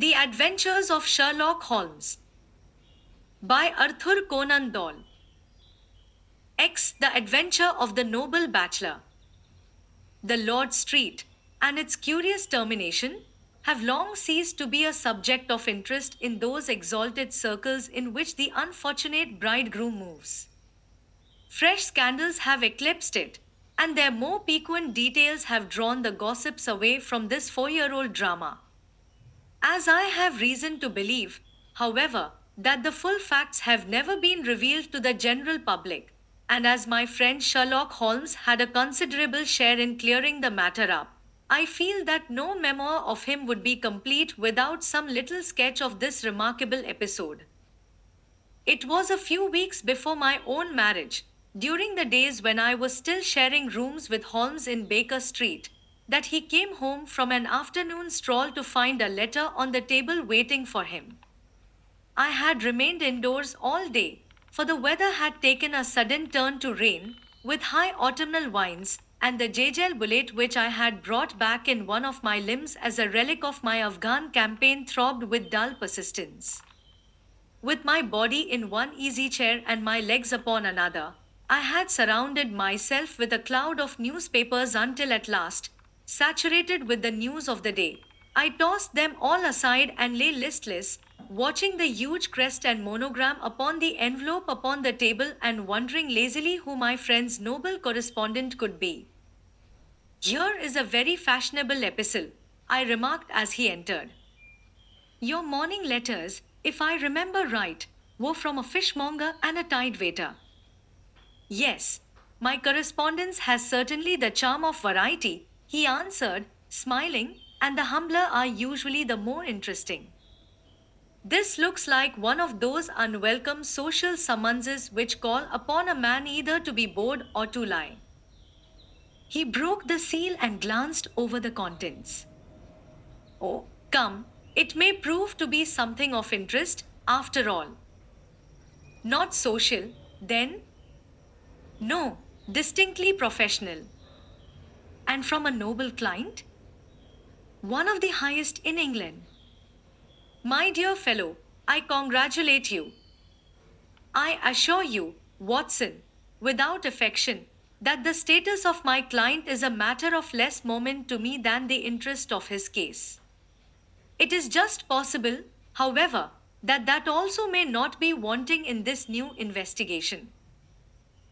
The Adventures of Sherlock Holmes by Arthur Conan Doyle. X. The Adventure of the Noble Bachelor. The Lord Street, and its curious termination, have long ceased to be a subject of interest in those exalted circles in which the unfortunate bridegroom moves. Fresh scandals have eclipsed it, and their more piquant details have drawn the gossips away from this 4-year-old drama. As I have reason to believe, however, that the full facts have never been revealed to the general public, and as my friend Sherlock Holmes had a considerable share in clearing the matter up, I feel that no memoir of him would be complete without some little sketch of this remarkable episode. It was a few weeks before my own marriage, during the days when I was still sharing rooms with Holmes in Baker Street, that he came home from an afternoon stroll to find a letter on the table waiting for him. I had remained indoors all day, for the weather had taken a sudden turn to rain, with high autumnal winds, and the jejel bullet which I had brought back in one of my limbs as a relic of my Afghan campaign throbbed with dull persistence. With my body in one easy chair and my legs upon another, I had surrounded myself with a cloud of newspapers until at last, saturated with the news of the day, I tossed them all aside and lay listless, watching the huge crest and monogram upon the envelope upon the table and wondering lazily who my friend's noble correspondent could be. Here is a very fashionable epistle, I remarked as he entered. Your morning letters, if I remember right, were from a fishmonger and a tide waiter. Yes, my correspondence has certainly the charm of variety, he answered, smiling, and the humbler are usually the more interesting. This looks like one of those unwelcome social summonses which call upon a man either to be bored or to lie. He broke the seal and glanced over the contents. Oh, come, it may prove to be something of interest, after all. Not social, then? No, distinctly professional. And from a noble client? One of the highest in England. My dear fellow, I congratulate you. I assure you, Watson, without affection, that the status of my client is a matter of less moment to me than the interest of his case. It is just possible, however, that that also may not be wanting in this new investigation.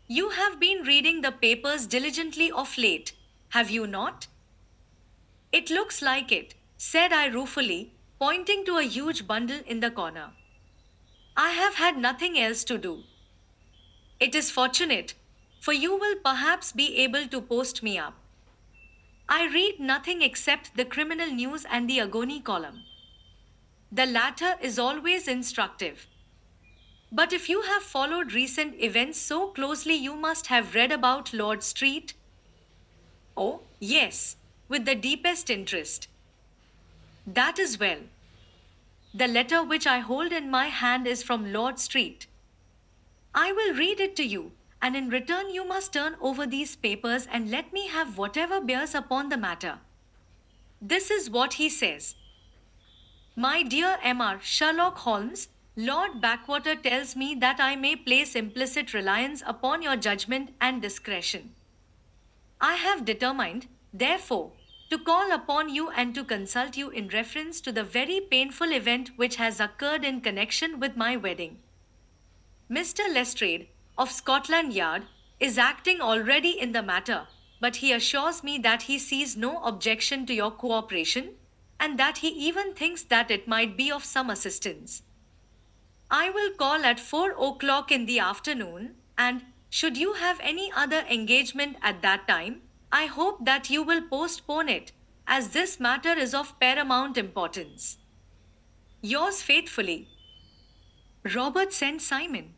You have been reading the papers diligently of late, have you not? It looks like it, said I ruefully, pointing to a huge bundle in the corner. I have had nothing else to do. It is fortunate, for you will perhaps be able to post me up. I read nothing except the criminal news and the agony column. The latter is always instructive. But if you have followed recent events so closely, you must have read about Lord Street. Oh, yes, with the deepest interest. That is well. The letter which I hold in my hand is from Lord Street. I will read it to you, and in return you must turn over these papers and let me have whatever bears upon the matter. This is what he says. My dear M.R. Sherlock Holmes, Lord Backwater tells me that I may place implicit reliance upon your judgment and discretion. I have determined, therefore, to call upon you and to consult you in reference to the very painful event which has occurred in connection with my wedding. Mr. Lestrade, of Scotland Yard, is acting already in the matter, but he assures me that he sees no objection to your cooperation, and that he even thinks that it might be of some assistance. I will call at 4 o'clock in the afternoon, and, should you have any other engagement at that time, I hope that you will postpone it, as this matter is of paramount importance. Yours faithfully, Robert St. Simon.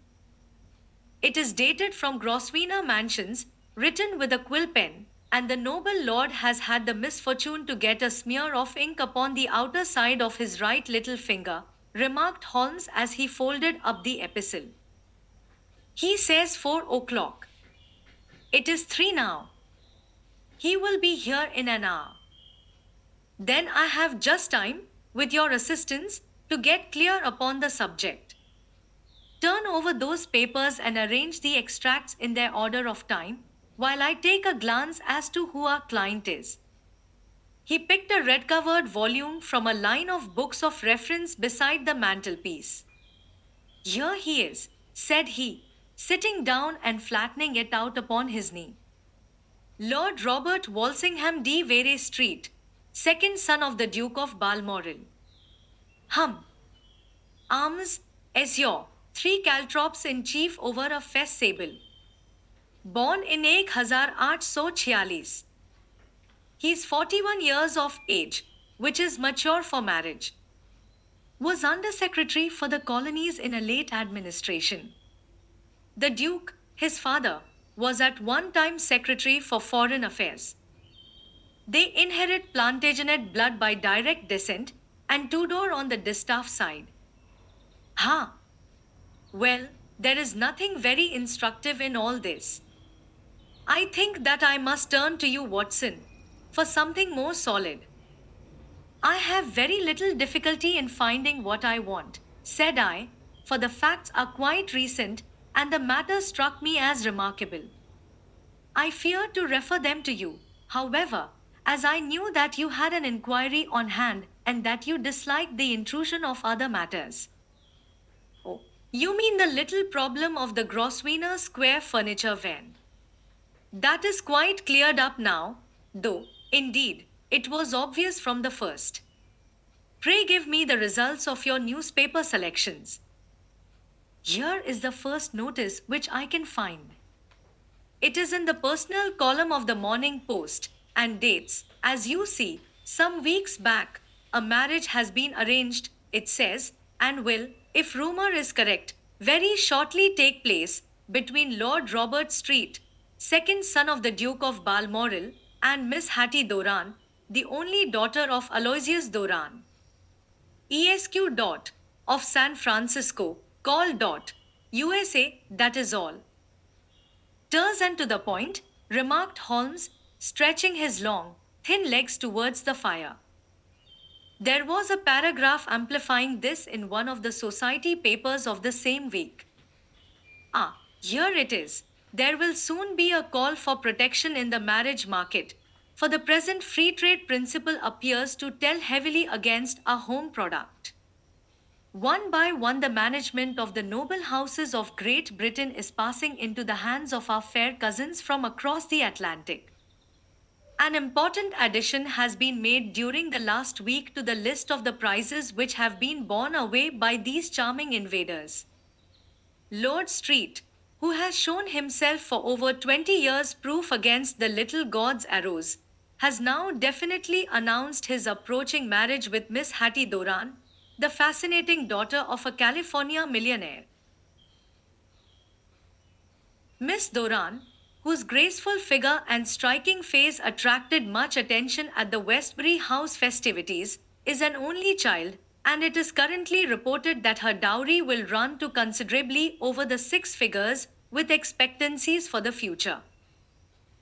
It is dated from Grosvenor Mansions, written with a quill pen, and the noble lord has had the misfortune to get a smear of ink upon the outer side of his right little finger, remarked Holmes as he folded up the epistle. He says 4 o'clock. It is 3 now. He will be here in an hour. Then I have just time, with your assistance, to get clear upon the subject. Turn over those papers and arrange the extracts in their order of time, while I take a glance as to who our client is. He picked a red covered volume from a line of books of reference beside the mantelpiece. Here he is, said he, sitting down and flattening it out upon his knee. Lord Robert Walsingham de Vere Street, second son of the Duke of Balmoral. Hum. Arms, azure, three caltrops in chief over a fess sable. Born in 1846. He is 41 years of age, which is mature for marriage. Was Under Secretary for the colonies in a late administration. The Duke, his father, was at one time Secretary for Foreign Affairs. They inherit Plantagenet blood by direct descent and Tudor on the distaff side. Ha! Well, there is nothing very instructive in all this. I think that I must turn to you, Watson, for something more solid. I have very little difficulty in finding what I want, said I, for the facts are quite recent and the matter struck me as remarkable. I feared to refer them to you, however, as I knew that you had an inquiry on hand and that you disliked the intrusion of other matters. Oh, you mean the little problem of the Grosvenor Square furniture van. That is quite cleared up now, though, indeed, it was obvious from the first. Pray give me the results of your newspaper selections. Here is the first notice which I can find. It is in the personal column of the Morning Post and dates, as you see, some weeks back. A marriage has been arranged, it says, and will, if rumor is correct, very shortly take place between Lord Robert Street, second son of the Duke of Balmoral, and Miss Hattie Doran, the only daughter of Aloysius Doran. ESQ. Of San Francisco, call. USA, that is all. Terse and to the point, remarked Holmes, stretching his long, thin legs towards the fire. There was a paragraph amplifying this in one of the society papers of the same week. Ah, here it is. There will soon be a call for protection in the marriage market, for the present free trade principle appears to tell heavily against our home product. One by one, the management of the noble houses of Great Britain is passing into the hands of our fair cousins from across the Atlantic. An important addition has been made during the last week to the list of the prizes which have been borne away by these charming invaders. Lord Street, who has shown himself for over 20 years proof against the little god's arrows, has now definitely announced his approaching marriage with Miss Hattie Doran, the fascinating daughter of a California millionaire. Miss Doran, whose graceful figure and striking face attracted much attention at the Westbury House festivities, is an only child, and it is currently reported that her dowry will run to considerably over the six figures, with expectancies for the future.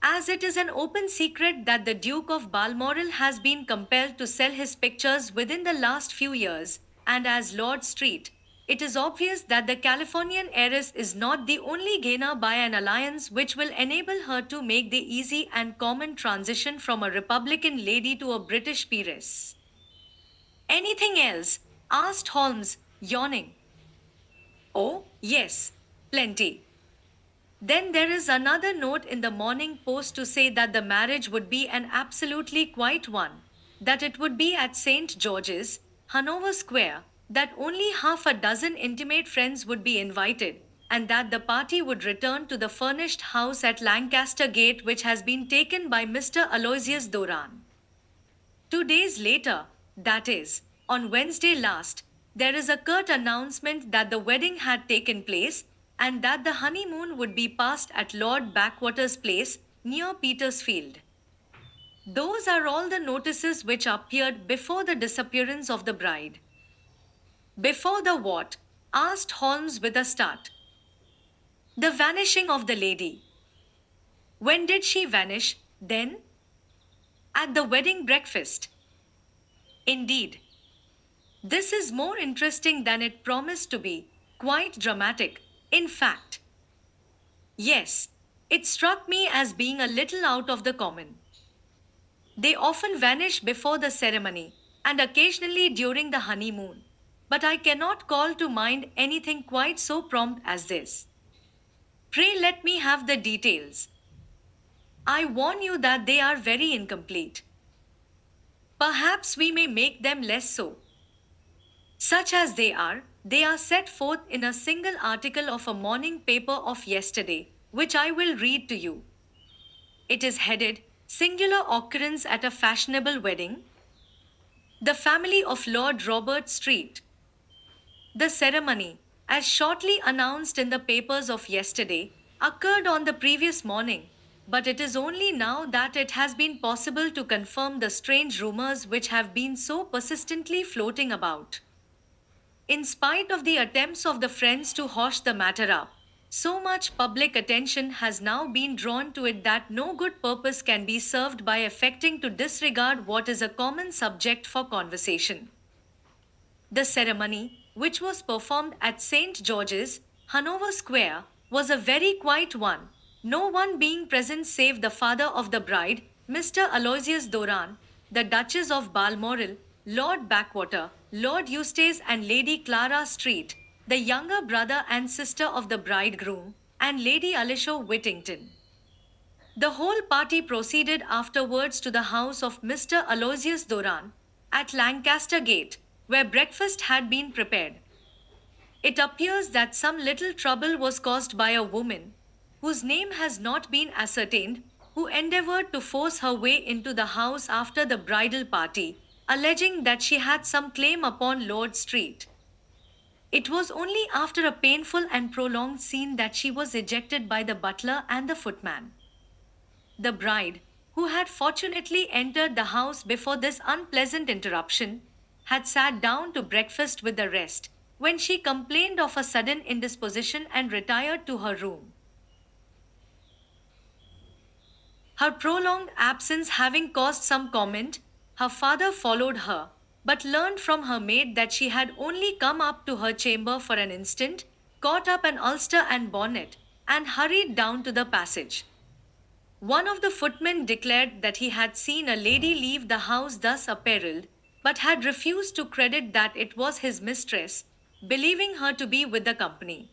As it is an open secret that the Duke of Balmoral has been compelled to sell his pictures within the last few years, and as Lord Street, it is obvious that the Californian heiress is not the only gainer by an alliance which will enable her to make the easy and common transition from a Republican lady to a British peeress. Anything else? Asked Holmes, yawning. Oh, yes, plenty. Then there is another note in the Morning Post to say that the marriage would be an absolutely quiet one, that it would be at St. George's, Hanover Square, that only half a dozen intimate friends would be invited, and that the party would return to the furnished house at Lancaster Gate which has been taken by Mr. Aloysius Doran. 2 days later, that is, on Wednesday last, there is a curt announcement that the wedding had taken place, and that the honeymoon would be passed at Lord Backwater's place, near Petersfield. Those are all the notices which appeared before the disappearance of the bride. Before the what? Asked Holmes with a start. The vanishing of the lady. When did she vanish, then? At the wedding breakfast. Indeed. This is more interesting than it promised to be, quite dramatic, in fact. Yes, it struck me as being a little out of the common. They often vanish before the ceremony, and occasionally during the honeymoon. But I cannot call to mind anything quite so prompt as this. Pray let me have the details. I warn you that they are very incomplete. Perhaps we may make them less so. Such as they are set forth in a single article of a morning paper of yesterday, which I will read to you. It is headed Singular Occurrence at a Fashionable Wedding. The family of Lord Robert Street. The ceremony, as shortly announced in the papers of yesterday, occurred on the previous morning, but it is only now that it has been possible to confirm the strange rumors which have been so persistently floating about. In spite of the attempts of the friends to hush the matter up, so much public attention has now been drawn to it that no good purpose can be served by affecting to disregard what is a common subject for conversation. The ceremony, which was performed at St. George's, Hanover Square, was a very quiet one, no one being present save the father of the bride, Mr. Aloysius Doran, the Duchess of Balmoral, Lord Backwater, Lord Eustace, and Lady Clara Street, the younger brother and sister of the bridegroom, and Lady Alicia Whittington. The whole party proceeded afterwards to the house of Mr. Aloysius Doran, at Lancaster Gate, where breakfast had been prepared. It appears that some little trouble was caused by a woman, whose name has not been ascertained, who endeavored to force her way into the house after the bridal party, alleging that she had some claim upon Lord Street. It was only after a painful and prolonged scene that she was ejected by the butler and the footman. The bride, who had fortunately entered the house before this unpleasant interruption, had sat down to breakfast with the rest, when she complained of a sudden indisposition and retired to her room. Her prolonged absence having caused some comment, her father followed her, but learned from her maid that she had only come up to her chamber for an instant, caught up an ulster and bonnet, and hurried down to the passage. One of the footmen declared that he had seen a lady leave the house thus apparelled, but had refused to credit that it was his mistress, believing her to be with the company.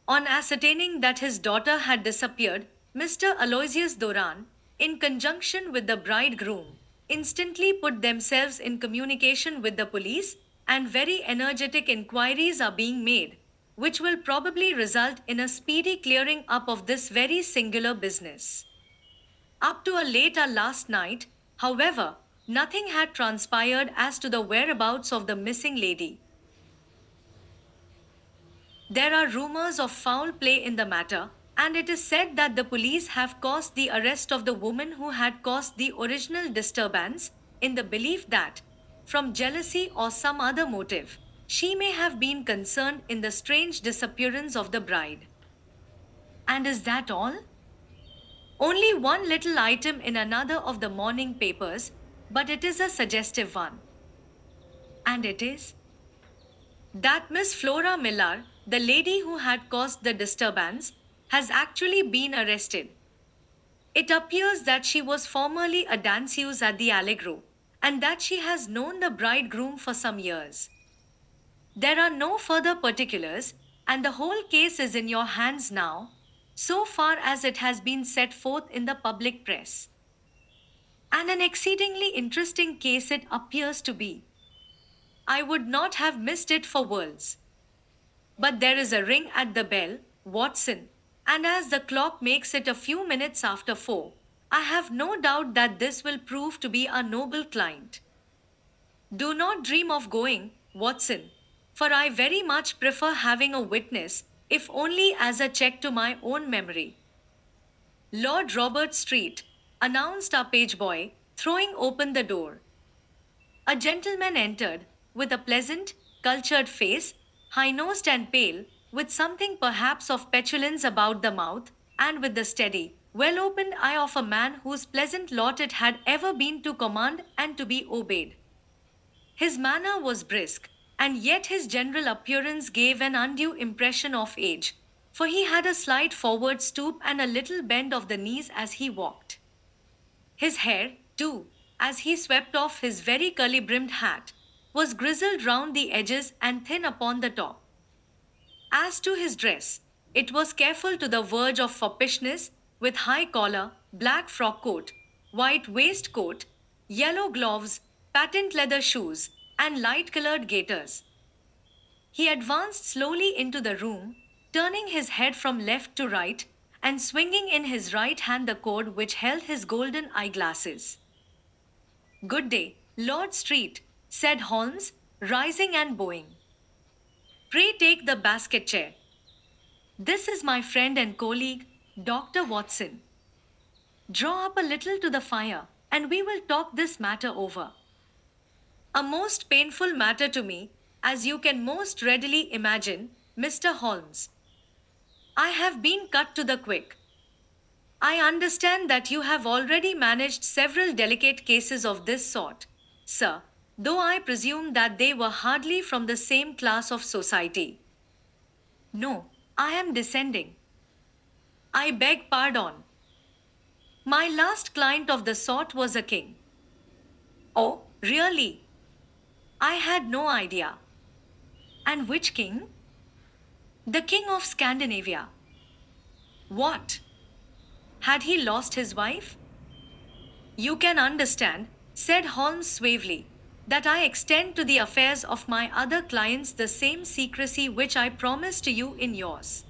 On ascertaining that his daughter had disappeared, Mr. Aloysius Doran, in conjunction with the bridegroom, instantly put themselves in communication with the police, and very energetic inquiries are being made, which will probably result in a speedy clearing up of this very singular business. Up to a late hour last night, however, nothing had transpired as to the whereabouts of the missing lady. There are rumors of foul play in the matter, and it is said that the police have caused the arrest of the woman who had caused the original disturbance, in the belief that, from jealousy or some other motive, she may have been concerned in the strange disappearance of the bride. And is that all? Only one little item in another of the morning papers, but it is a suggestive one. And it is that Miss Flora Millar, the lady who had caused the disturbance, has actually been arrested. It appears that she was formerly a danseuse at the Allegro, and that she has known the bridegroom for some years. There are no further particulars, and the whole case is in your hands now, so far as it has been set forth in the public press. And an exceedingly interesting case it appears to be. I would not have missed it for worlds. But there is a ring at the bell, Watson, and as the clock makes it a few minutes after 4, I have no doubt that this will prove to be a noble client. Do not dream of going, Watson, for I very much prefer having a witness, if only as a check to my own memory. Lord Robert Street, announced our page boy, throwing open the door. A gentleman entered, with a pleasant, cultured face, high-nosed and pale, with something perhaps of petulance about the mouth, and with the steady, well-opened eye of a man whose pleasant lot it had ever been to command and to be obeyed. His manner was brisk, and yet his general appearance gave an undue impression of age, for he had a slight forward stoop and a little bend of the knees as he walked. His hair, too, as he swept off his very curly brimmed hat, was grizzled round the edges and thin upon the top. As to his dress, it was careful to the verge of foppishness, with high collar, black frock coat, white waistcoat, yellow gloves, patent leather shoes, and light colored gaiters. He advanced slowly into the room, turning his head from left to right, and swinging in his right hand the cord which held his golden eyeglasses. Good day, Lord Street, said Holmes, rising and bowing. Pray take the basket chair. This is my friend and colleague, Dr. Watson. Draw up a little to the fire, and we will talk this matter over. A most painful matter to me, as you can most readily imagine, Mr. Holmes. I have been cut to the quick. I understand that you have already managed several delicate cases of this sort, sir, though I presume that they were hardly from the same class of society. No, I am descending. I beg pardon. My last client of the sort was a king. Oh, really? I had no idea. And which king? The king of Scandinavia. What? Had he lost his wife? You can understand, said Holmes suavely, that I extend to the affairs of my other clients the same secrecy which I promised to you in yours.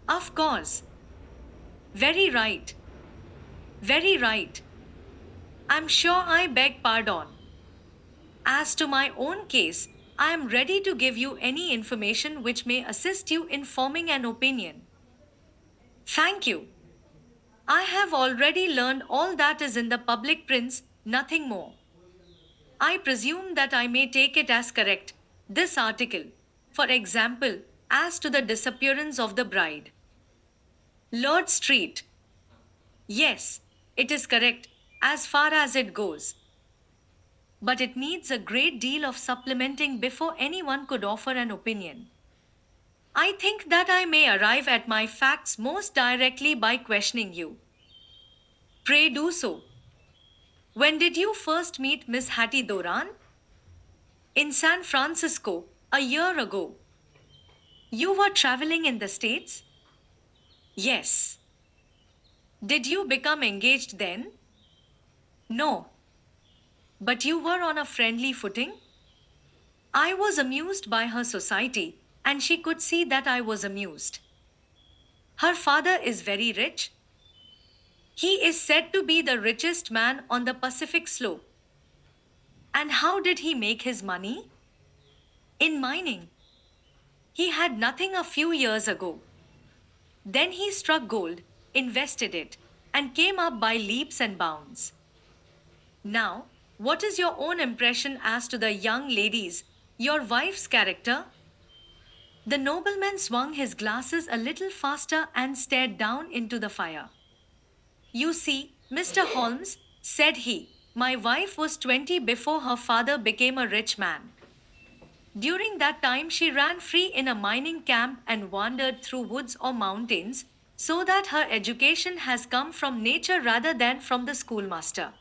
Of course. Very right. Very right. I'm sure I beg pardon. As to my own case, I am ready to give you any information which may assist you in forming an opinion. Thank you. I have already learned all that is in the public prints, nothing more. I presume that I may take it as correct, this article, for example, as to the disappearance of the bride. Lord Street. Yes, it is correct, as far as it goes. But it needs a great deal of supplementing before anyone could offer an opinion. I think that I may arrive at my facts most directly by questioning you. Pray do so. When did you first meet Miss Hattie Doran? In San Francisco, a year ago. You were traveling in the States? Yes. Did you become engaged then? No. But you were on a friendly footing? I was amused by her society, and she could see that I was amused. Her father is very rich. He is said to be the richest man on the Pacific slope. And how did he make his money? In mining. He had nothing a few years ago. Then he struck gold, invested it, and came up by leaps and bounds. Now, what is your own impression as to the young lady's, your wife's character? The nobleman swung his glasses a little faster and stared down into the fire. You see, Mr. Holmes, said he, my wife was 20 before her father became a rich man. During that time she ran free in a mining camp and wandered through woods or mountains, so that her education has come from nature rather than from the schoolmaster.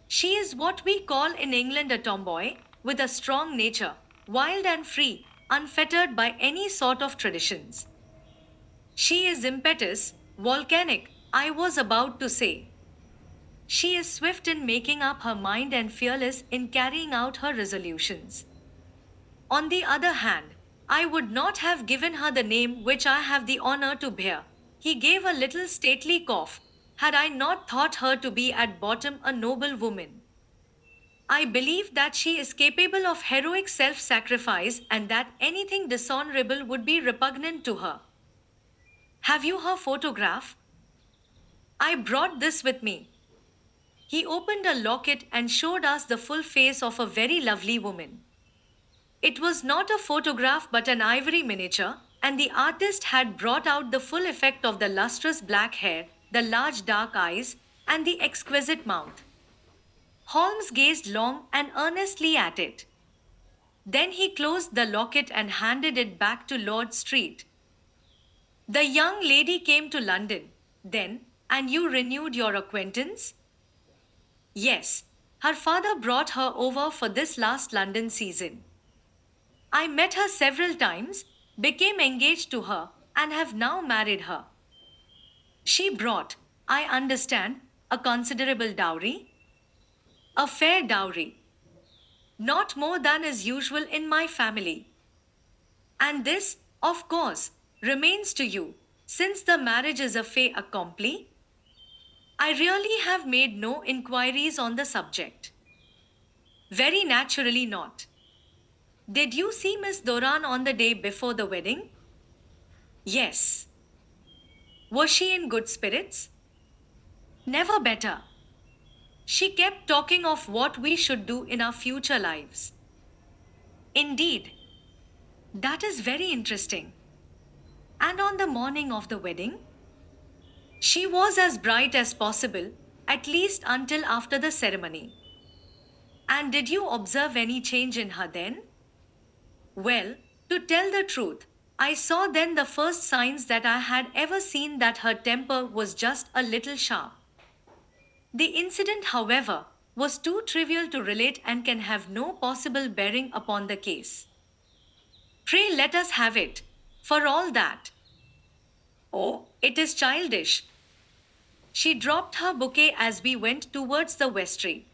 She is what we call in England a tomboy, with a strong nature, wild and free, unfettered by any sort of traditions. She is impetuous, volcanic, I was about to say. She is swift in making up her mind and fearless in carrying out her resolutions. On the other hand, I would not have given her the name which I have the honor to bear. He gave a little stately cough, had I not thought her to be at bottom a noble woman. I believe that she is capable of heroic self-sacrifice and that anything dishonorable would be repugnant to her. Have you her photograph? I brought this with me. He opened a locket and showed us the full face of a very lovely woman. It was not a photograph but an ivory miniature, and the artist had brought out the full effect of the lustrous black hair, the large dark eyes, and the exquisite mouth. Holmes gazed long and earnestly at it. Then he closed the locket and handed it back to Lord Street. The young lady came to London, then, and you renewed your acquaintance? Yes, her father brought her over for this last London season. I met her several times, became engaged to her, and have now married her. She brought, I understand, a considerable dowry? A fair dowry. Not more than is usual in my family. And this, of course, remains to you, since the marriage is a fait accompli. I really have made no inquiries on the subject. Very naturally not. Did you see Miss Doran on the day before the wedding? Yes. Was she in good spirits? Never better. She kept talking of what we should do in our future lives. Indeed, that is very interesting. And on the morning of the wedding? She was as bright as possible, at least until after the ceremony. And did you observe any change in her then? Well, to tell the truth, I saw then the first signs that I had ever seen that her temper was just a little sharp. The incident, however, was too trivial to relate and can have no possible bearing upon the case. Pray let us have it, for all that. Oh, it is childish. She dropped her bouquet as we went towards the vestry.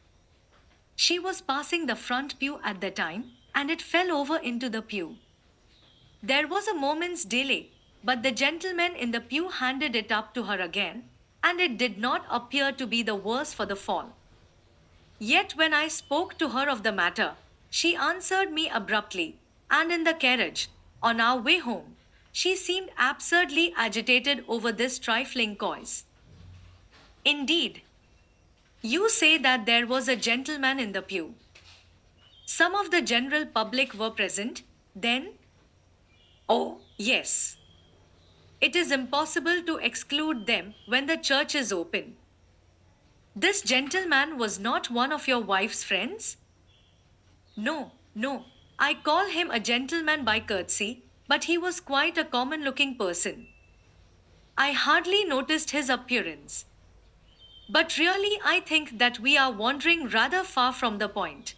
She was passing the front pew at the time, and it fell over into the pew. There was a moment's delay, but the gentleman in the pew handed it up to her again, and it did not appear to be the worse for the fall. Yet when I spoke to her of the matter, she answered me abruptly, and in the carriage, on our way home, she seemed absurdly agitated over this trifling cause. Indeed, you say that there was a gentleman in the pew. Some of the general public were present, then? Oh, yes. It is impossible to exclude them when the church is open. This gentleman was not one of your wife's friends? No, no. I call him a gentleman by courtesy, but he was quite a common looking person. I hardly noticed his appearance. But really, I think that we are wandering rather far from the point.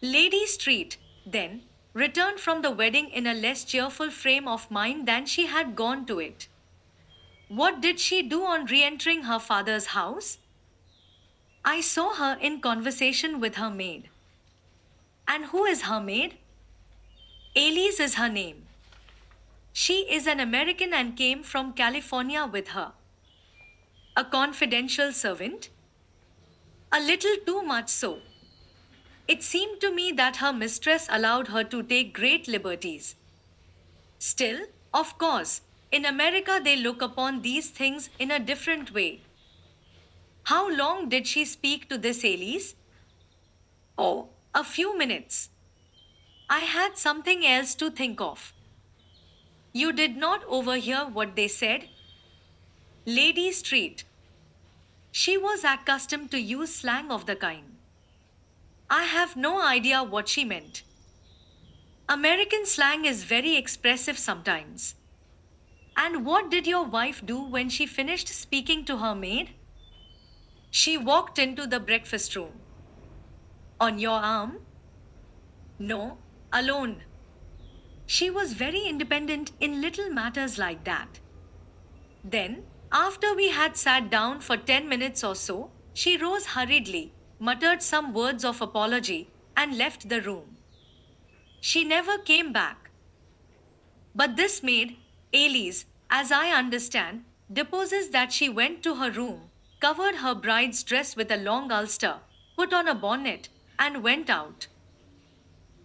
Lady Street, then, returned from the wedding in a less cheerful frame of mind than she had gone to it. What did she do on re entering her father's house? I saw her in conversation with her maid. And who is her maid? Elise is her name. She is an American and came from California with her. A confidential servant? A little too much so. It seemed to me that her mistress allowed her to take great liberties. Still, of course, in America they look upon these things in a different way. How long did she speak to this Elise? Oh, a few minutes. I had something else to think of. You did not overhear what they said? Lady Street. She was accustomed to use slang of the kind. I have no idea what she meant. American slang is very expressive sometimes. And what did your wife do when she finished speaking to her maid? She walked into the breakfast room. On your arm? No, alone. She was very independent in little matters like that. Then, after we had sat down for 10 minutes or so, she rose hurriedly, muttered some words of apology, and left the room. She never came back. But this maid, Elise, as I understand, deposes that she went to her room, covered her bride's dress with a long ulster, put on a bonnet, and went out.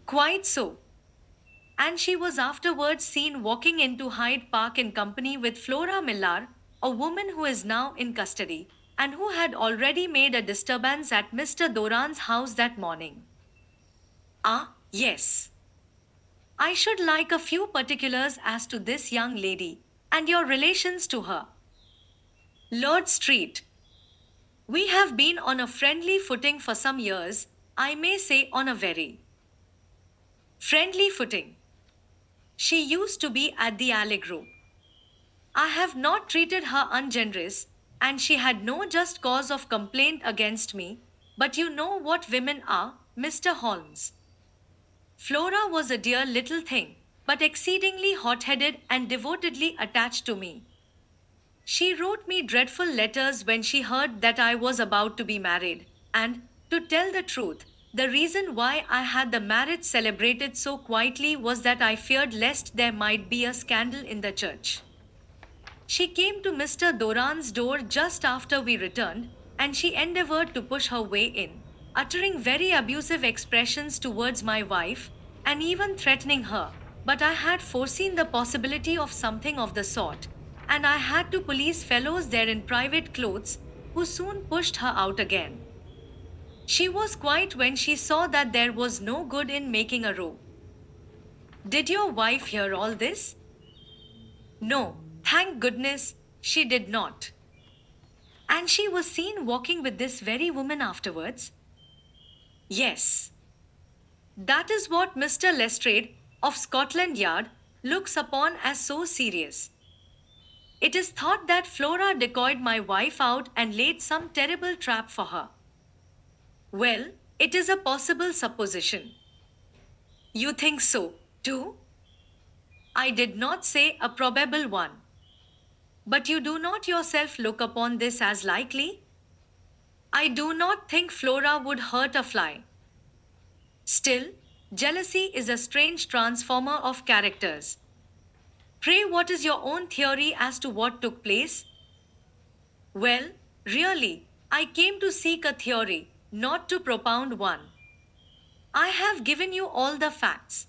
Quite so. And she was afterwards seen walking into Hyde Park in company with Flora Millar, a woman who is now in custody, and who had already made a disturbance at Mr. Doran's house that morning. Ah, yes. I should like a few particulars as to this young lady, and your relations to her. Lord Street. We have been on a friendly footing for some years, I may say on a very friendly footing. She used to be at the Allegro. I have not treated her ungenerous, and she had no just cause of complaint against me. But you know what women are, Mr. Holmes. Flora was a dear little thing, but exceedingly hot headed and devotedly attached to me. She wrote me dreadful letters when she heard that I was about to be married, and, to tell the truth, the reason why I had the marriage celebrated so quietly was that I feared lest there might be a scandal in the church. She came to Mr. Doran's door just after we returned, and she endeavored to push her way in, uttering very abusive expressions towards my wife, and even threatening her. But I had foreseen the possibility of something of the sort, and I had two police fellows there in private clothes, who soon pushed her out again. She was quiet when she saw that there was no good in making a row. Did your wife hear all this? No, thank goodness, she did not. And she was seen walking with this very woman afterwards? Yes. That is what Mr. Lestrade, of Scotland Yard, looks upon as so serious. It is thought that Flora decoyed my wife out and laid some terrible trap for her. Well, it is a possible supposition. You think so, too? I did not say a probable one. But you do not yourself look upon this as likely? I do not think Flora would hurt a fly. Still, jealousy is a strange transformer of characters. Pray, what is your own theory as to what took place? Well, really, I came to seek a theory, not to propound one. I have given you all the facts.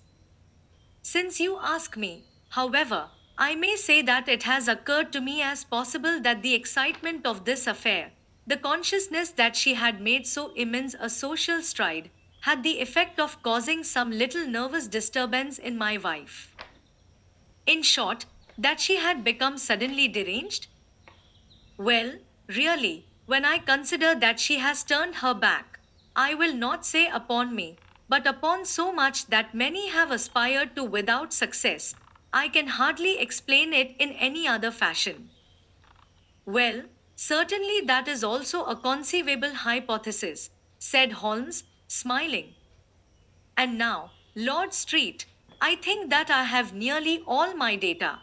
Since you ask me, however, I may say that it has occurred to me as possible that the excitement of this affair, the consciousness that she had made so immense a social stride, had the effect of causing some little nervous disturbance in my wife. In short, that she had become suddenly deranged? Well, really, when I consider that she has turned her back, I will not say upon me, but upon so much that many have aspired to without success, I can hardly explain it in any other fashion. Well, certainly that is also a conceivable hypothesis, said Holmes, smiling. And now, Lord Street, I think that I have nearly all my data.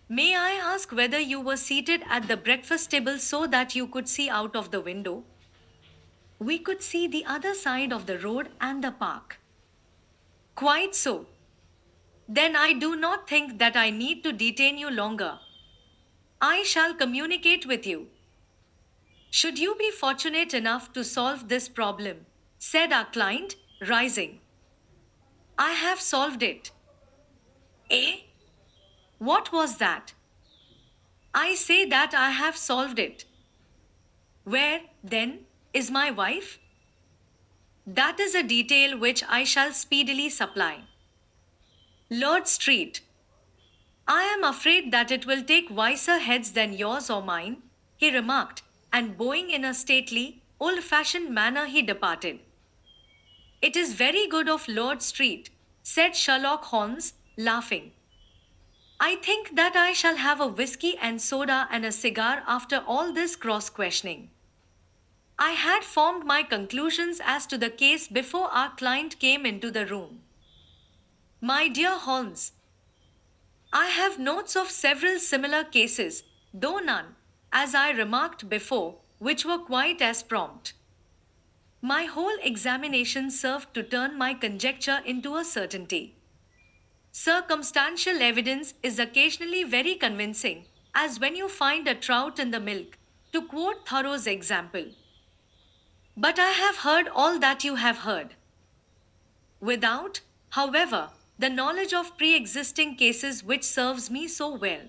May I ask whether you were seated at the breakfast table so that you could see out of the window? We could see the other side of the road and the park. Quite so. Then I do not think that I need to detain you longer. I shall communicate with you. Should you be fortunate enough to solve this problem, said our client, rising. I have solved it. Eh? What was that? I say that I have solved it. Where, then, is my wife? That is a detail which I shall speedily supply. Lord Street. I am afraid that it will take wiser heads than yours or mine, he remarked, and bowing in a stately, old-fashioned manner he departed. It is very good of Lord Street, said Sherlock Holmes, laughing. I think that I shall have a whisky and soda and a cigar after all this cross-questioning. I had formed my conclusions as to the case before our client came into the room. My dear Holmes, I have notes of several similar cases, though none, as I remarked before, which were quite as prompt. My whole examination served to turn my conjecture into a certainty. Circumstantial evidence is occasionally very convincing, as when you find a trout in the milk, to quote Thoreau's example. But I have heard all that you have heard. Without, however, the knowledge of pre-existing cases which serves me so well.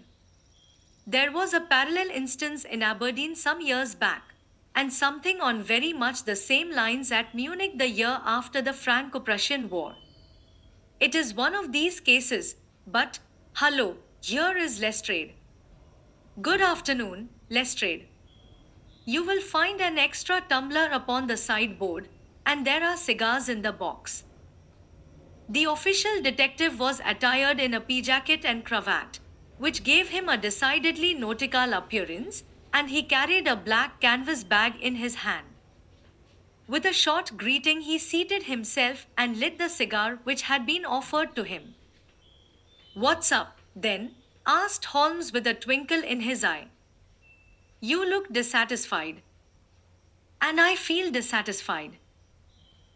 There was a parallel instance in Aberdeen some years back, and something on very much the same lines at Munich the year after the Franco-Prussian War. It is one of these cases, but, hello, here is Lestrade. Good afternoon, Lestrade. You will find an extra tumbler upon the sideboard, and there are cigars in the box. The official detective was attired in a pea jacket and cravat, which gave him a decidedly nautical appearance, and he carried a black canvas bag in his hand. With a short greeting, he seated himself and lit the cigar which had been offered to him. What's up, then? Asked Holmes with a twinkle in his eye. You look dissatisfied. And I feel dissatisfied.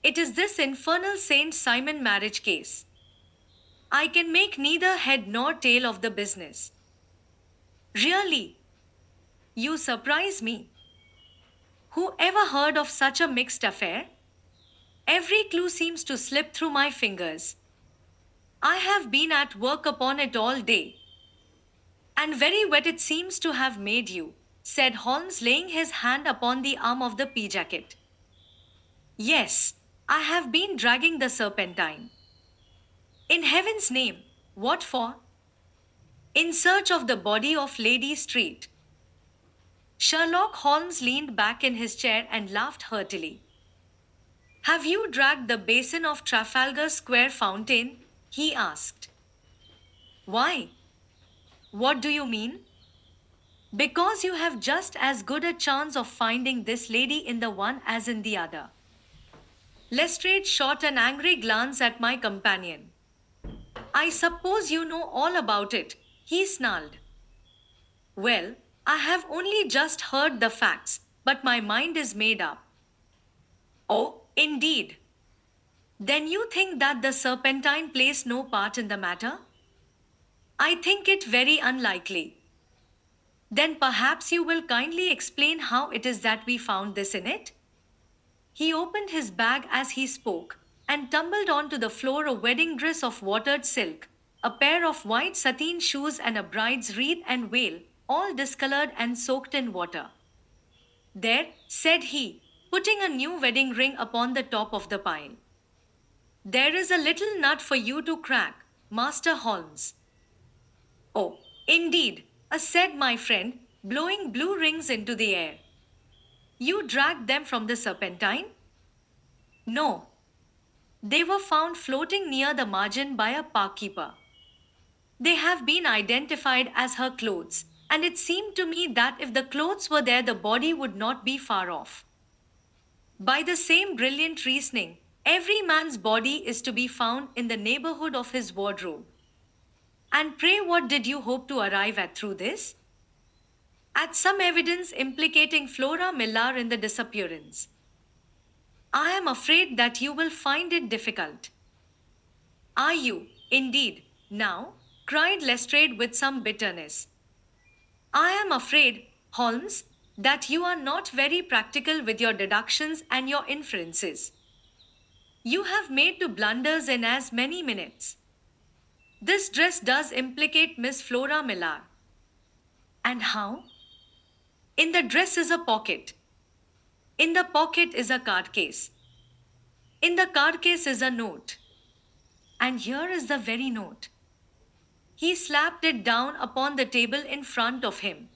It is this infernal Saint Simon marriage case. I can make neither head nor tail of the business. Really? You surprise me. Who ever heard of such a mixed affair? Every clue seems to slip through my fingers. I have been at work upon it all day. And very wet it seems to have made you, said Holmes, laying his hand upon the arm of the pea jacket. Yes, I have been dragging the serpentine. In heaven's name, what for? In search of the body of Lady Street. Sherlock Holmes leaned back in his chair and laughed heartily. Have you dragged the basin of Trafalgar Square fountain? He asked. Why? What do you mean? Because you have just as good a chance of finding this lady in the one as in the other. Lestrade shot an angry glance at my companion. I suppose you know all about it, he snarled. Well, I have only just heard the facts, but my mind is made up. Oh, indeed. Then you think that the serpentine plays no part in the matter? I think it very unlikely. Then perhaps you will kindly explain how it is that we found this in it? He opened his bag as he spoke and tumbled onto the floor a wedding dress of watered silk, a pair of white sateen shoes, and a bride's wreath and veil, all discolored and soaked in water. There, said he, putting a new wedding ring upon the top of the pile. There is a little nut for you to crack, Master Holmes. Oh, indeed, said my friend, blowing blue rings into the air. You dragged them from the serpentine? No. They were found floating near the margin by a parkkeeper. They have been identified as her clothes, and it seemed to me that if the clothes were there, the body would not be far off. By the same brilliant reasoning, every man's body is to be found in the neighborhood of his wardrobe. And pray, what did you hope to arrive at through this? At some evidence implicating Flora Millar in the disappearance. I am afraid that you will find it difficult. Are you, indeed, now? Cried Lestrade with some bitterness. I am afraid, Holmes, that you are not very practical with your deductions and your inferences. You have made two blunders in as many minutes. This dress does implicate Miss Flora Millar. And how? In the dress is a pocket. In the pocket is a card case. In the card case is a note. And here is the very note. He slapped it down upon the table in front of him.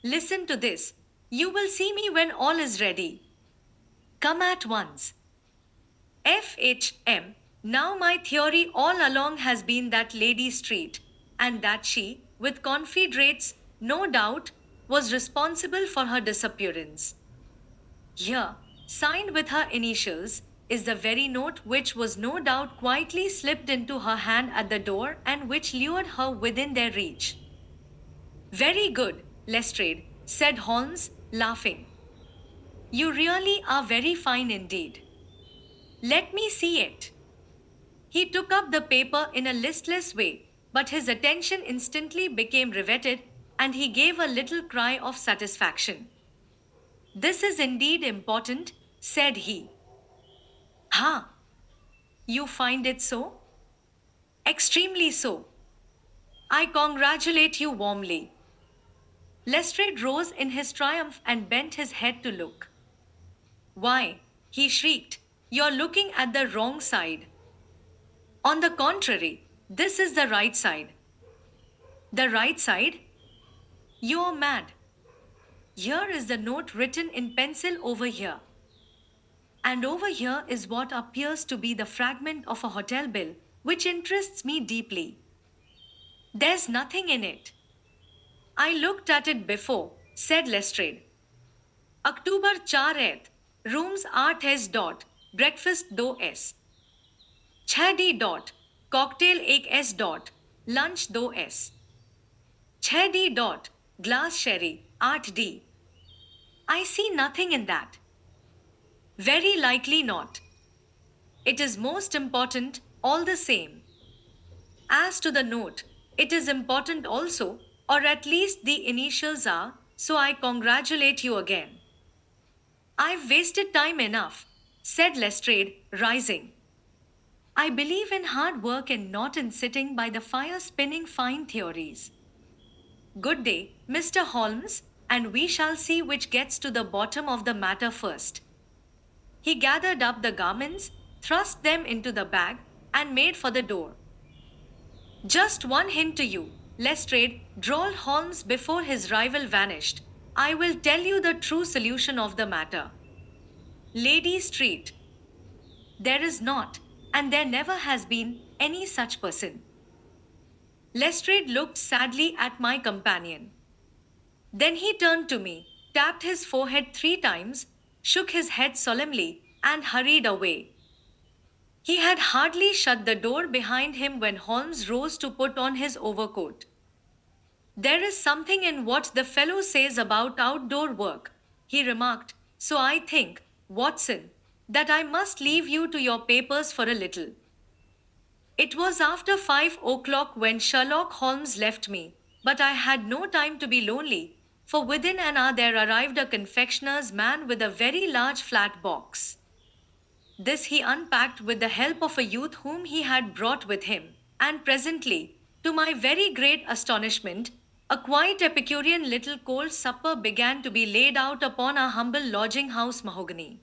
Listen to this. You will see me when all is ready. Come at once. FHM. Now my theory all along has been that Lady Street, and that she, with confederates, no doubt, was responsible for her disappearance. Here, signed with her initials, is the very note which was no doubt quietly slipped into her hand at the door and which lured her within their reach. Very good, Lestrade, said Holmes, laughing. You really are very fine indeed. Let me see it. He took up the paper in a listless way, but his attention instantly became riveted, and he gave a little cry of satisfaction. This is indeed important, said he. Ha! You find it so? Extremely so. I congratulate you warmly. Lestrade rose in his triumph and bent his head to look. Why, he shrieked, you're looking at the wrong side. On the contrary, this is the right side. The right side? You're mad. Here is the note written in pencil over here. And over here is what appears to be the fragment of a hotel bill, which interests me deeply. There's nothing in it. I looked at it before, said Lestrade. October 4th, rooms 8 dot, breakfast 2 6 dot, cocktail 1 dot, lunch 2 6 dot, glass sherry 8 I see nothing in that. Very likely not. It is most important, all the same. As to the note, it is important also, or at least the initials are, so I congratulate you again. I've wasted time enough, said Lestrade, rising. I believe in hard work and not in sitting by the fire spinning fine theories. Good day, Mr. Holmes, and we shall see which gets to the bottom of the matter first. He gathered up the garments, thrust them into the bag, and made for the door. Just one hint to you, Lestrade, drawled Holmes before his rival vanished. I will tell you the true solution of the matter. Lady Street. There is not, and there never has been, any such person. Lestrade looked sadly at my companion. Then he turned to me, tapped his forehead 3 times, shook his head solemnly, and hurried away. He had hardly shut the door behind him when Holmes rose to put on his overcoat. There is something in what the fellow says about outdoor work, he remarked, so I think, Watson, that I must leave you to your papers for a little. It was after 5 o'clock when Sherlock Holmes left me, but I had no time to be lonely, for within an hour there arrived a confectioner's man with a very large flat box. This he unpacked with the help of a youth whom he had brought with him, and presently, to my very great astonishment, a quite Epicurean little cold supper began to be laid out upon our humble lodging house mahogany.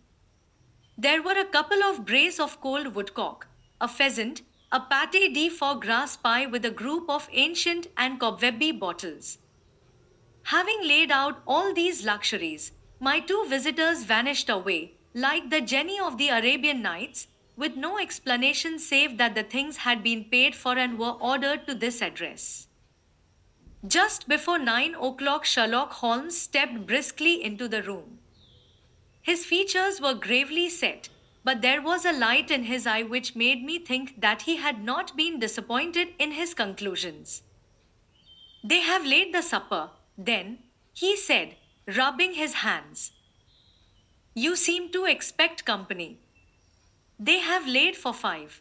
There were a couple of brace of cold woodcock, a pheasant, a pâté de foie gras pie with a group of ancient and cobwebby bottles. Having laid out all these luxuries, my 2 visitors vanished away, like the genie of the Arabian Nights, with no explanation save that the things had been paid for and were ordered to this address. Just before 9 o'clock, Sherlock Holmes stepped briskly into the room. His features were gravely set, but there was a light in his eye which made me think that he had not been disappointed in his conclusions. They have laid the supper, then, he said, rubbing his hands. You seem to expect company. They have laid for 5.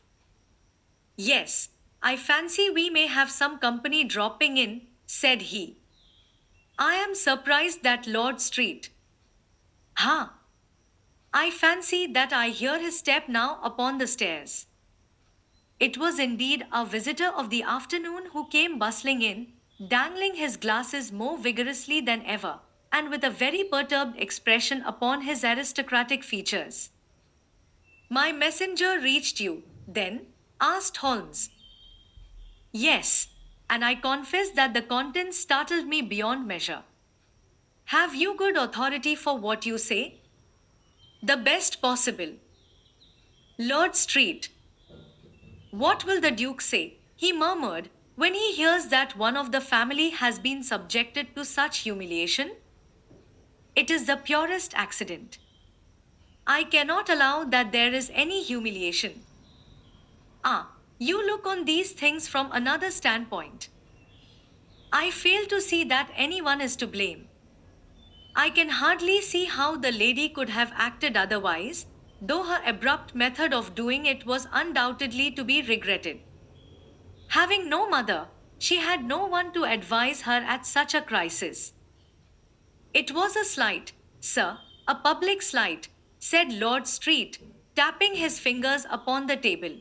Yes, I fancy we may have some company dropping in, said he. I am surprised that Lord Street. Ha! I fancy that I hear his step now upon the stairs. It was indeed a visitor of the afternoon who came bustling in, dangling his glasses more vigorously than ever, and with a very perturbed expression upon his aristocratic features. My messenger reached you, then? Asked Holmes. Yes, and I confess that the contents startled me beyond measure. Have you good authority for what you say? The best possible. Lord Street. What will the Duke say, he murmured, when he hears that one of the family has been subjected to such humiliation? It is the purest accident. I cannot allow that there is any humiliation. Ah, you look on these things from another standpoint. I fail to see that anyone is to blame. I can hardly see how the lady could have acted otherwise, though her abrupt method of doing it was undoubtedly to be regretted. Having no mother, she had no one to advise her at such a crisis. It was a slight, sir, a public slight, said Lord Street, tapping his fingers upon the table.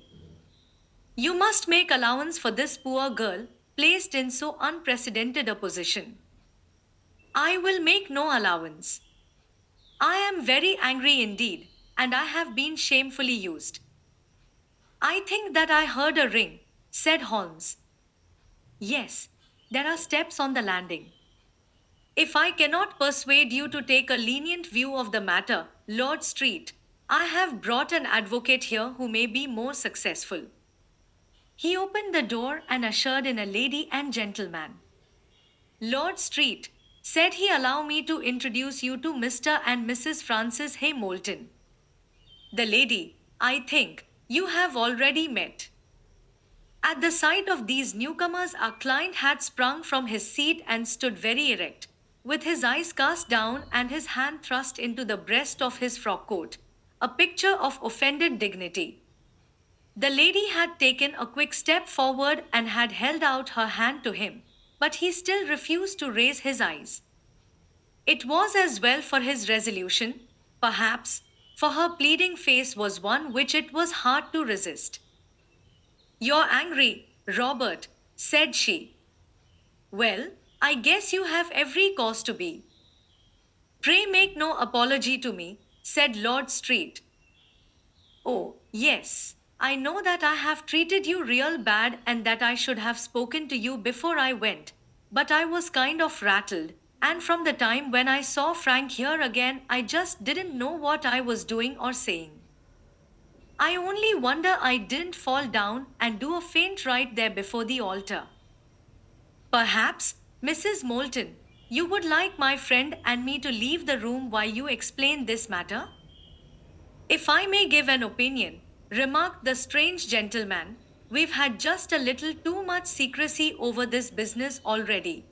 You must make allowance for this poor girl, placed in so unprecedented a position. I will make no allowance. I am very angry indeed, and I have been shamefully used. I think that I heard a ring, said Holmes. Yes, there are steps on the landing. If I cannot persuade you to take a lenient view of the matter, Lord Street, I have brought an advocate here who may be more successful. He opened the door and ushered in a lady and gentleman. Lord Street, said he, allow me to introduce you to Mr. and Mrs. Francis Hay Moulton. The lady, I think, you have already met. At the sight of these newcomers, our client had sprung from his seat and stood very erect, with his eyes cast down and his hand thrust into the breast of his frock coat, a picture of offended dignity. The lady had taken a quick step forward and had held out her hand to him, but he still refused to raise his eyes. It was as well for his resolution, perhaps, for her pleading face was one which it was hard to resist. You're angry, Robert, said she. Well, I guess you have every cause to be. Pray make no apology to me, said Lord Street. Oh, yes, I know that I have treated you real bad and that I should have spoken to you before I went, but I was kind of rattled, and from the time when I saw Frank here again, I just didn't know what I was doing or saying. I only wonder I didn't fall down and do a faint right there before the altar. Perhaps, Mrs. Moulton, you would like my friend and me to leave the room while you explain this matter? If I may give an opinion, remarked the strange gentleman, we've had just a little too much secrecy over this business already.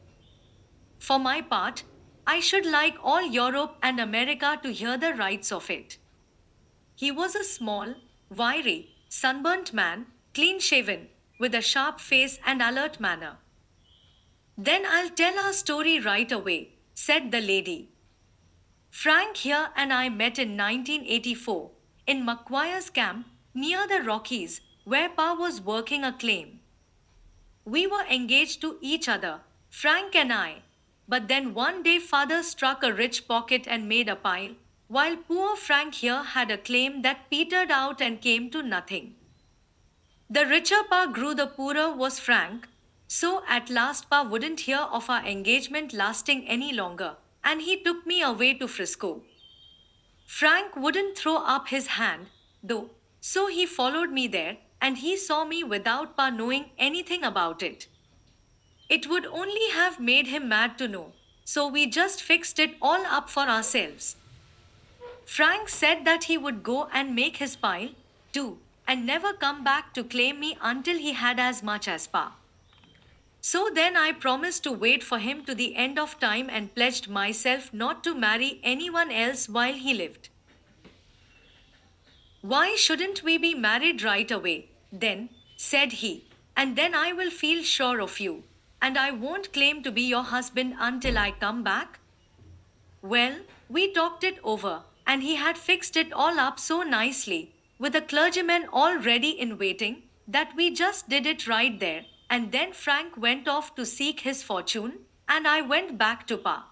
For my part, I should like all Europe and America to hear the rights of it. He was a small, wiry, sunburnt man, clean shaven, with a sharp face and alert manner. Then I'll tell our story right away, said the lady. Frank here and I met in 1984 in McGuire's camp near the Rockies, where Pa was working a claim. We were engaged to each other, Frank and I, but then one day father struck a rich pocket and made a pile, while poor Frank here had a claim that petered out and came to nothing. The richer Pa grew, the poorer was Frank, so at last Pa wouldn't hear of our engagement lasting any longer, and he took me away to Frisco. Frank wouldn't throw up his hand, though, so he followed me there, and he saw me without Pa knowing anything about it. It would only have made him mad to know, so we just fixed it all up for ourselves. Frank said that he would go and make his pile, too, and never come back to claim me until he had as much as Pa. So then I promised to wait for him to the end of time and pledged myself not to marry anyone else while he lived. Why shouldn't we be married right away, then, said he, and then I will feel sure of you, and I won't claim to be your husband until I come back? Well, we talked it over, and he had fixed it all up so nicely, with a clergyman all ready in waiting, that we just did it right there, and then Frank went off to seek his fortune, and I went back to Pa.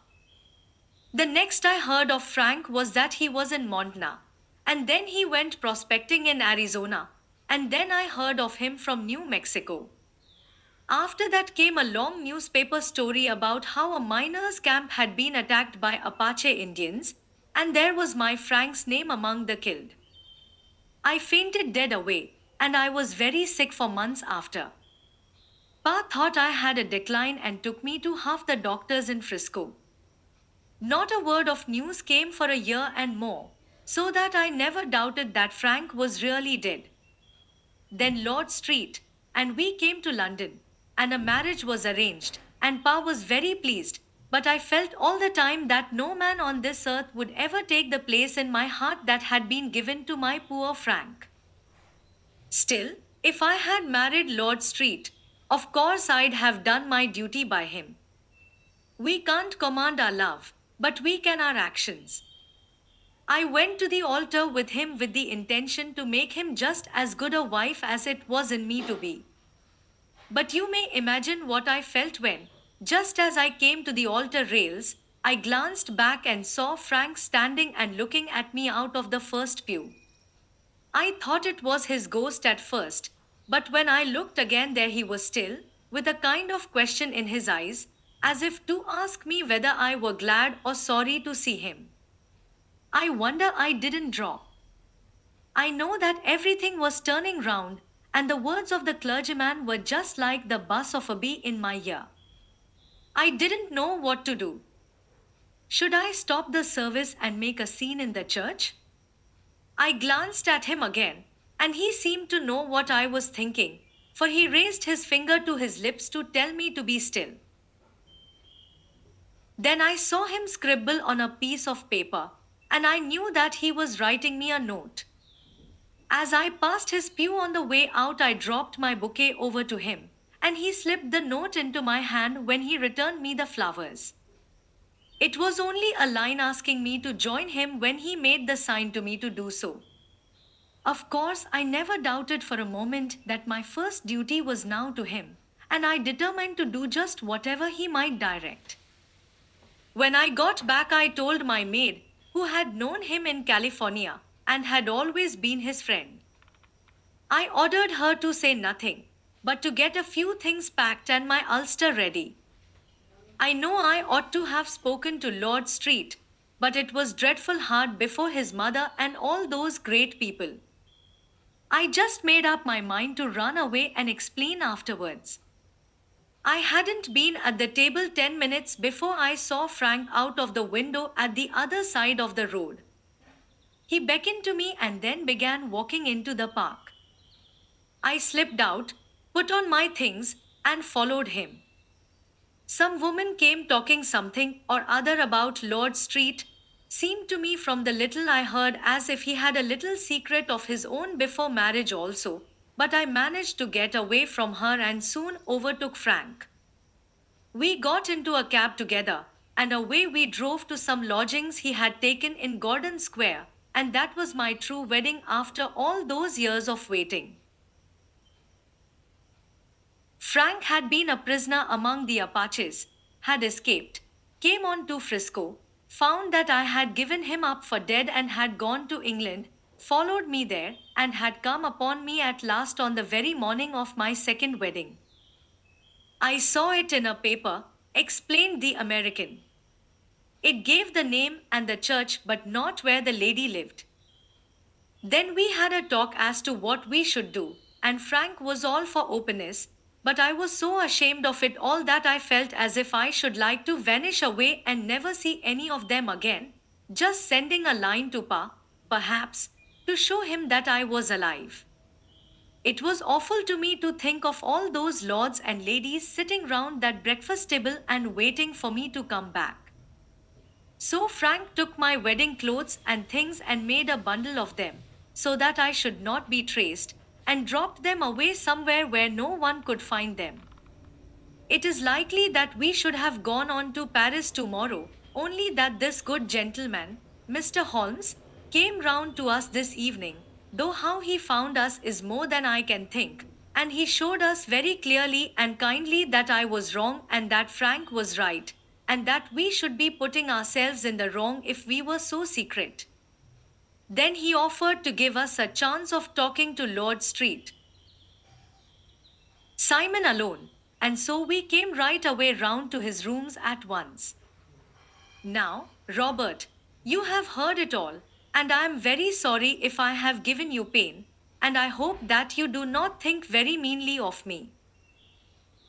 The next I heard of Frank was that he was in Montana, and then he went prospecting in Arizona, and then I heard of him from New Mexico. After that came a long newspaper story about how a miners' camp had been attacked by Apache Indians, and there was my Frank's name among the killed. I fainted dead away, and I was very sick for months after. Pa thought I had a decline and took me to half the doctors in Frisco. Not a word of news came for a year and more, so that I never doubted that Frank was really dead. Then Lord Street, and we came to London, and a marriage was arranged, and Pa was very pleased, but I felt all the time that no man on this earth would ever take the place in my heart that had been given to my poor Frank. Still, if I had married Lord Street, of course I'd have done my duty by him. We can't command our love, but we can our actions. I went to the altar with him with the intention to make him just as good a wife as it was in me to be. But you may imagine what I felt when, just as I came to the altar rails, I glanced back and saw Frank standing and looking at me out of the first pew. I thought it was his ghost at first, but when I looked again there he was still, with a kind of question in his eyes, as if to ask me whether I were glad or sorry to see him. I wonder I didn't drop. I know that everything was turning round, and the words of the clergyman were just like the buzz of a bee in my ear. I didn't know what to do. Should I stop the service and make a scene in the church? I glanced at him again, and he seemed to know what I was thinking, for he raised his finger to his lips to tell me to be still. Then I saw him scribble on a piece of paper, and I knew that he was writing me a note. As I passed his pew on the way out, I dropped my bouquet over to him, and he slipped the note into my hand when he returned me the flowers. It was only a line asking me to join him when he made the sign to me to do so. Of course, I never doubted for a moment that my first duty was now to him, and I determined to do just whatever he might direct. When I got back, I told my maid, who had known him in California and had always been his friend. I ordered her to say nothing, but to get a few things packed and my ulster ready. I know I ought to have spoken to Lord Street, but it was dreadful hard before his mother and all those great people. I just made up my mind to run away and explain afterwards. I hadn't been at the table 10 minutes before I saw Frank out of the window at the other side of the road. He beckoned to me and then began walking into the park. I slipped out, put on my things, and followed him. Some woman came talking something or other about Lord Street, seemed to me from the little I heard as if he had a little secret of his own before marriage also, but I managed to get away from her and soon overtook Frank. We got into a cab together, and away we drove to some lodgings he had taken in Gordon Square, and that was my true wedding after all those years of waiting. Frank had been a prisoner among the Apaches, had escaped, came on to Frisco, found that I had given him up for dead and had gone to England, followed me there, and had come upon me at last on the very morning of my second wedding. I saw it in a paper, explained the American. It gave the name and the church, but not where the lady lived. Then we had a talk as to what we should do, and Frank was all for openness, but I was so ashamed of it all that I felt as if I should like to vanish away and never see any of them again, just sending a line to Pa, perhaps, to show him that I was alive. It was awful to me to think of all those lords and ladies sitting round that breakfast table and waiting for me to come back. So Frank took my wedding clothes and things and made a bundle of them, so that I should not be traced, and dropped them away somewhere where no one could find them. It is likely that we should have gone on to Paris tomorrow, only that this good gentleman, Mr. Holmes, came round to us this evening, though how he found us is more than I can think, and he showed us very clearly and kindly that I was wrong and that Frank was right, and that we should be putting ourselves in the wrong if we were so secret. Then he offered to give us a chance of talking to Lord Street. Simon alone, and so we came right away round to his rooms at once. Now, Robert, you have heard it all, and I am very sorry if I have given you pain, and I hope that you do not think very meanly of me.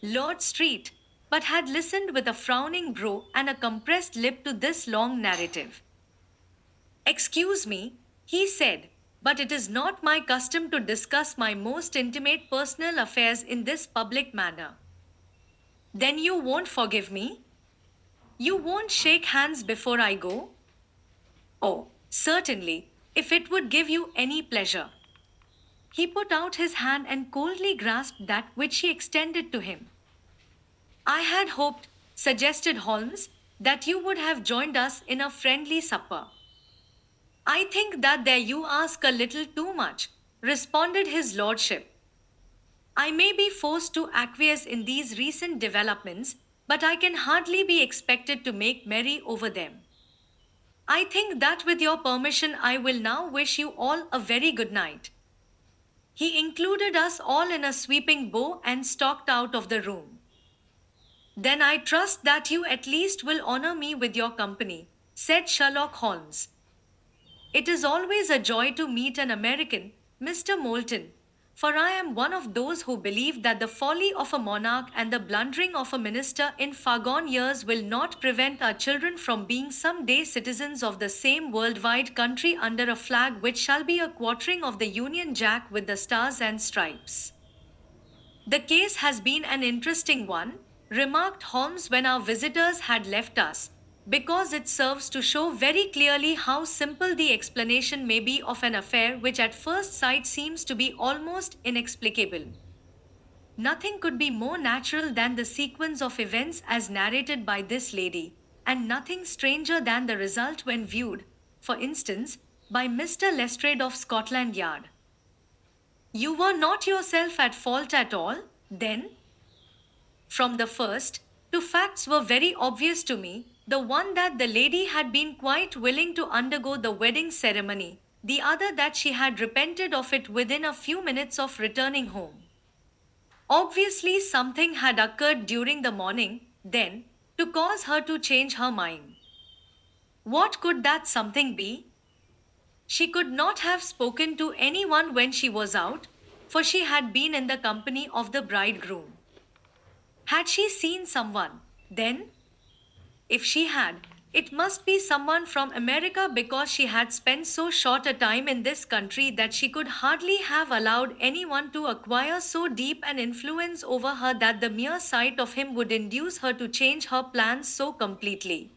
Lord Street, but had listened with a frowning brow and a compressed lip to this long narrative. Excuse me, he said, but it is not my custom to discuss my most intimate personal affairs in this public manner. Then you won't forgive me? You won't shake hands before I go? Oh, certainly, if it would give you any pleasure. He put out his hand and coldly grasped that which she extended to him. I had hoped, suggested Holmes, that you would have joined us in a friendly supper. I think that there you ask a little too much, responded his lordship. I may be forced to acquiesce in these recent developments, but I can hardly be expected to make merry over them. I think that with your permission I will now wish you all a very good night. He included us all in a sweeping bow and stalked out of the room. Then I trust that you at least will honor me with your company, said Sherlock Holmes. It is always a joy to meet an American, Mr. Moulton, for I am one of those who believe that the folly of a monarch and the blundering of a minister in far-gone years will not prevent our children from being some day citizens of the same worldwide country under a flag which shall be a quartering of the Union Jack with the stars and stripes. The case has been an interesting one, remarked Holmes when our visitors had left us, because it serves to show very clearly how simple the explanation may be of an affair which at first sight seems to be almost inexplicable. Nothing could be more natural than the sequence of events as narrated by this lady, and nothing stranger than the result when viewed, for instance, by Mr. Lestrade of Scotland Yard. You were not yourself at fault at all, then? From the first, two facts were very obvious to me, the one that the lady had been quite willing to undergo the wedding ceremony, the other that she had repented of it within a few minutes of returning home. Obviously, something had occurred during the morning, then, to cause her to change her mind. What could that something be? She could not have spoken to anyone when she was out, for she had been in the company of the bridegroom. Had she seen someone, then? If she had, it must be someone from America because she had spent so short a time in this country that she could hardly have allowed anyone to acquire so deep an influence over her that the mere sight of him would induce her to change her plans so completely.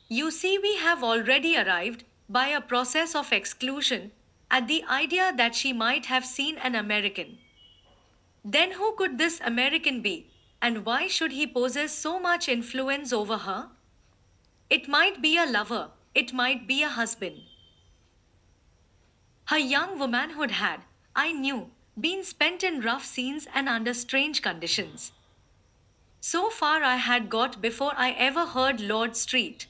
You see, we have already arrived, by a process of exclusion, at the idea that she might have seen an American. Then who could this American be, and why should he possess so much influence over her? It might be a lover, it might be a husband. Her young womanhood had, I knew, been spent in rough scenes and under strange conditions. So far I had got before I ever heard Lord Street.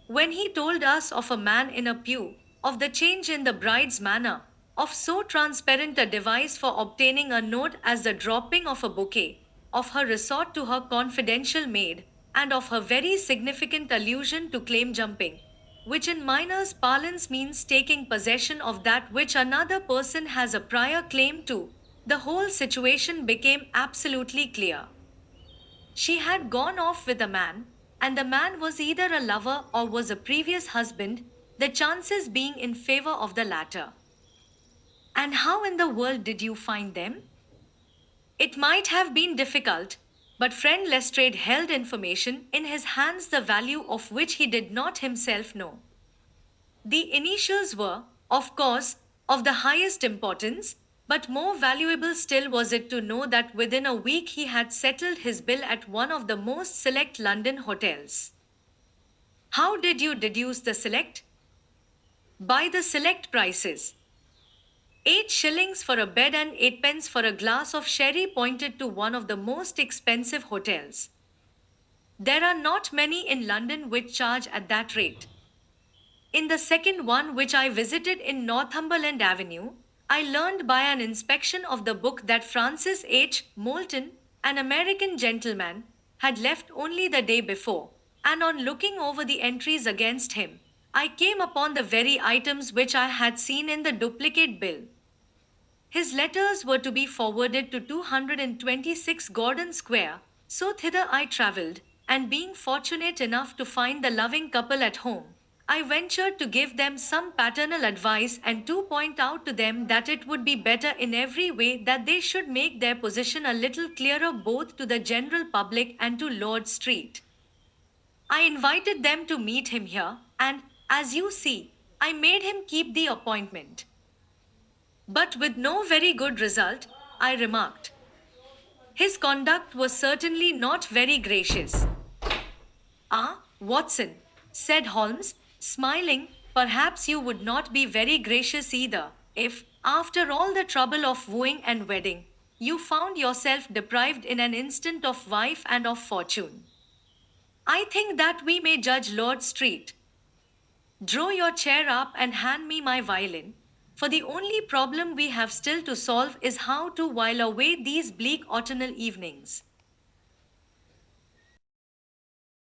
When he told us of a man in a pew, of the change in the bride's manner, of so transparent a device for obtaining a note as the dropping of a bouquet, of her resort to her confidential maid, and of her very significant allusion to claim jumping, which in miners' parlance means taking possession of that which another person has a prior claim to, the whole situation became absolutely clear. She had gone off with a man, and the man was either a lover or was a previous husband, the chances being in favor of the latter. And how in the world did you find them? It might have been difficult, but friend Lestrade held information in his hands the value of which he did not himself know. The initials were, of course, of the highest importance, but more valuable still was it to know that within a week he had settled his bill at one of the most select London hotels. How did you deduce the select? By the select prices. 8 shillings for a bed and 8 pence for a glass of sherry pointed to one of the most expensive hotels. There are not many in London which charge at that rate. In the second one, which I visited in Northumberland Avenue, I learned by an inspection of the book that Francis H. Moulton, an American gentleman, had left only the day before, and on looking over the entries against him, I came upon the very items which I had seen in the duplicate bill. His letters were to be forwarded to 226 Gordon Square, so thither I travelled, and being fortunate enough to find the loving couple at home, I ventured to give them some paternal advice and to point out to them that it would be better in every way that they should make their position a little clearer both to the general public and to Lord Street. I invited them to meet him here, and, as you see, I made him keep the appointment. But with no very good result, I remarked. His conduct was certainly not very gracious. Ah, Watson, said Holmes, smiling, perhaps you would not be very gracious either, if, after all the trouble of wooing and wedding, you found yourself deprived in an instant of wife and of fortune. I think that we may judge Lord Street. Draw your chair up and hand me my violin, for the only problem we have still to solve is how to while away these bleak autumnal evenings.